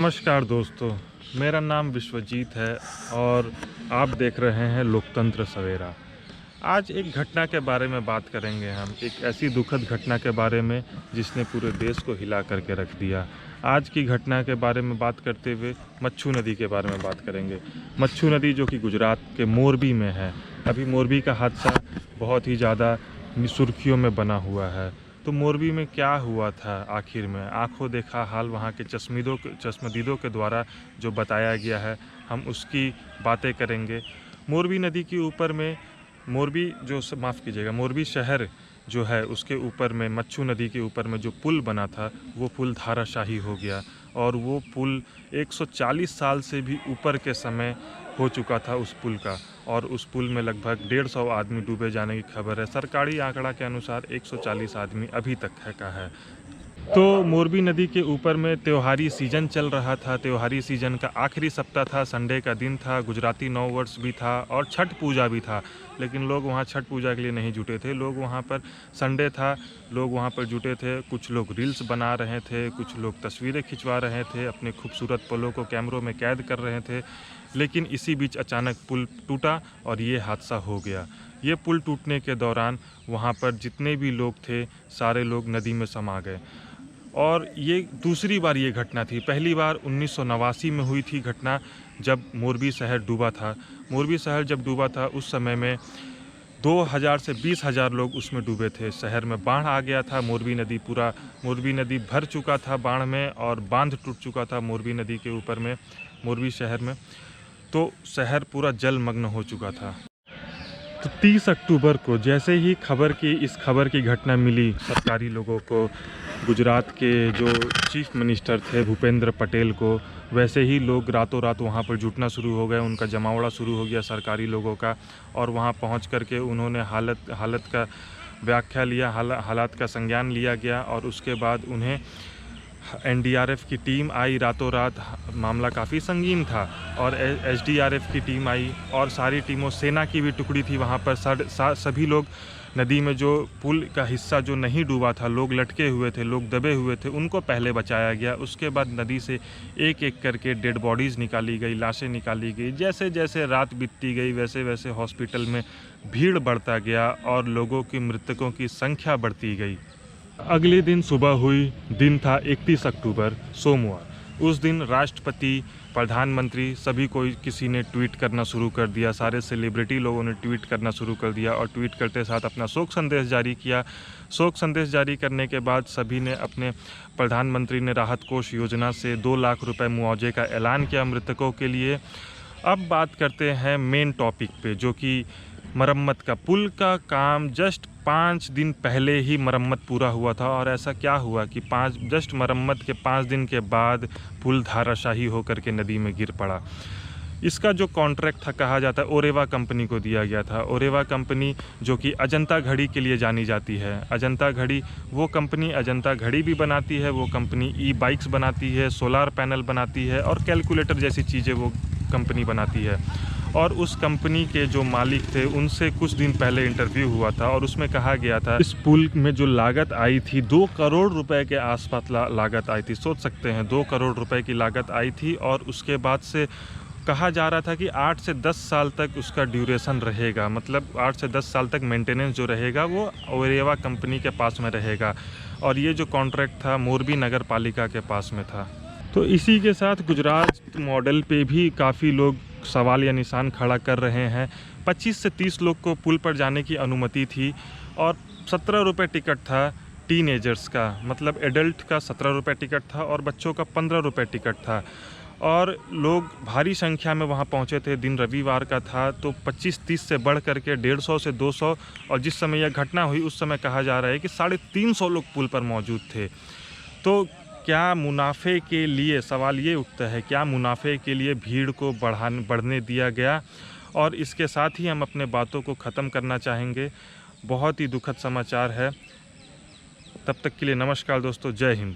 नमस्कार दोस्तों, मेरा नाम विश्वजीत है और आप देख रहे हैं लोकतंत्र सवेरा। आज एक घटना के बारे में बात करेंगे हम, एक ऐसी दुखद घटना के बारे में जिसने पूरे देश को हिला करके रख दिया। आज की घटना के बारे में बात करते हुए मच्छू नदी के बारे में बात करेंगे। मच्छू नदी जो कि गुजरात के मोरबी में है। अभी मोरबी का हादसा बहुत ही ज़्यादा सुर्खियों में बना हुआ है। तो मोरबी में क्या हुआ था आखिर में, आंखों देखा हाल वहाँ के चश्मदीदों के द्वारा जो बताया गया है, हम उसकी बातें करेंगे। मोरबी नदी के ऊपर में मोरबी शहर जो है उसके ऊपर में मच्छू नदी के ऊपर में जो पुल बना था वो पुल धाराशाही हो गया और वो पुल 140 साल से भी ऊपर के समय हो चुका था उस पुल का, और उस पुल में लगभग 150 आदमी डूबे जाने की खबर है। सरकारी आंकड़ा के अनुसार 140 आदमी अभी तक है। तो मोरबी नदी के ऊपर में त्योहारी सीज़न चल रहा था। त्योहारी सीज़न का आखिरी सप्ताह था, संडे का दिन था, गुजराती नव वर्ष भी था और छठ पूजा भी था। लेकिन लोग वहाँ छठ पूजा के लिए नहीं जुटे थे। लोग वहाँ पर संडे था, लोग वहाँ पर जुटे थे। कुछ लोग रील्स बना रहे थे, कुछ लोग तस्वीरें खिंचवा रहे थे, अपने खूबसूरत पलों को कैमरों में कैद कर रहे थे। लेकिन इसी बीच अचानक पुल टूटा और ये हादसा हो गया। ये पुल टूटने के दौरान वहाँ पर जितने भी लोग थे सारे लोग नदी में समा गए। और ये दूसरी बार ये घटना थी। पहली बार 1989 में हुई थी घटना, जब मोरबी शहर डूबा था। मोरबी शहर जब डूबा था उस समय में 2000 से 20,000 लोग उसमें डूबे थे। शहर में बाढ़ आ गया था। मोरबी नदी भर चुका था बाढ़ में और बांध टूट चुका था मोरबी नदी के ऊपर में, मोरबी शहर में। तो शहर पूरा जलमग्न हो चुका था। तो 30 अक्टूबर को जैसे ही इस खबर की घटना मिली सरकारी लोगों को, गुजरात के जो चीफ मिनिस्टर थे भूपेंद्र पटेल को, वैसे ही लोग रातों रात वहाँ पर जुटना शुरू हो गए। उनका जमावड़ा शुरू हो गया सरकारी लोगों का, और वहाँ पहुँच करके उन्होंने हालत का व्याख्या लिया, हालात का संज्ञान लिया गया। और उसके बाद उन्हें एनडीआरएफ की टीम आई रातों रात। मामला काफ़ी संगीन था और एसडीआरएफ की टीम आई और सारी टीमों, सेना की भी टुकड़ी थी वहाँ पर। सभी लोग नदी में, जो पुल का हिस्सा जो नहीं डूबा था, लोग लटके हुए थे, लोग दबे हुए थे, उनको पहले बचाया गया। उसके बाद नदी से एक एक करके डेड बॉडीज़ निकाली गई, लाशें निकाली गई। जैसे जैसे रात बीतती गई वैसे वैसे हॉस्पिटल में भीड़ बढ़ता गया और लोगों की मृतकों की संख्या बढ़ती गई। अगले दिन सुबह हुई, दिन था 31 अक्टूबर सोमवार। उस दिन राष्ट्रपति, प्रधानमंत्री, सभी किसी ने ट्वीट करना शुरू कर दिया। सारे सेलिब्रिटी लोगों ने ट्वीट करना शुरू कर दिया और ट्वीट करते साथ अपना शोक संदेश जारी किया। शोक संदेश जारी करने के बाद सभी ने प्रधानमंत्री ने राहत कोष योजना से 2 लाख रुपए मुआवजे का ऐलान किया मृतकों के लिए। अब बात करते हैं मेन टॉपिक पे, जो कि मरम्मत का। पुल का काम जस्ट 5 दिन पहले ही मरम्मत पूरा हुआ था, और ऐसा क्या हुआ कि मरम्मत के 5 दिन के बाद पुल धाराशाही होकर के नदी में गिर पड़ा। इसका जो कॉन्ट्रैक्ट था, कहा जाता है, ओरेवा कंपनी को दिया गया था। ओरेवा कंपनी जो कि अजंता घड़ी के लिए जानी जाती है। अजंता घड़ी अजंता घड़ी भी बनाती है। वो कंपनी ई बाइक्स बनाती है, सोलार पैनल बनाती है और कैलकुलेटर जैसी चीज़ें वो कंपनी बनाती है। और उस कंपनी के जो मालिक थे उनसे कुछ दिन पहले इंटरव्यू हुआ था और उसमें कहा गया था इस पुल में जो लागत आई थी 2 करोड़ रुपए के आसपास लागत आई थी। सोच सकते हैं, 2 करोड़ रुपए की लागत आई थी। और उसके बाद से कहा जा रहा था कि 8 से 10 साल तक उसका ड्यूरेशन रहेगा, मतलब 8 से 10 साल तक मेंटेनेंस जो रहेगा वो ओरेवा कंपनी के पास में रहेगा। और ये जो कॉन्ट्रैक्ट था मोरबी नगर पालिका के पास में था। तो इसी के साथ गुजरात मॉडल पे भी काफ़ी लोग सवाल या निशान खड़ा कर रहे हैं। 25 से 30 लोग को पुल पर जाने की अनुमति थी और 17 रुपये टिकट था टीनेजर्स का, मतलब एडल्ट का 17 रुपये टिकट था और बच्चों का 15 रुपये टिकट था। और लोग भारी संख्या में वहां पहुंचे थे। दिन रविवार का था, तो 25-30 से बढ़ करके 150 से 200, और जिस समय यह घटना हुई उस समय कहा जा रहा है कि 350 लोग पुल पर मौजूद थे। तो क्या मुनाफे के लिए, सवाल ये उठता है, क्या मुनाफे के लिए भीड़ को बढ़ने दिया गया? और इसके साथ ही हम अपने बातों को ख़त्म करना चाहेंगे। बहुत ही दुखद समाचार है। तब तक के लिए नमस्कार दोस्तों, जय हिंद।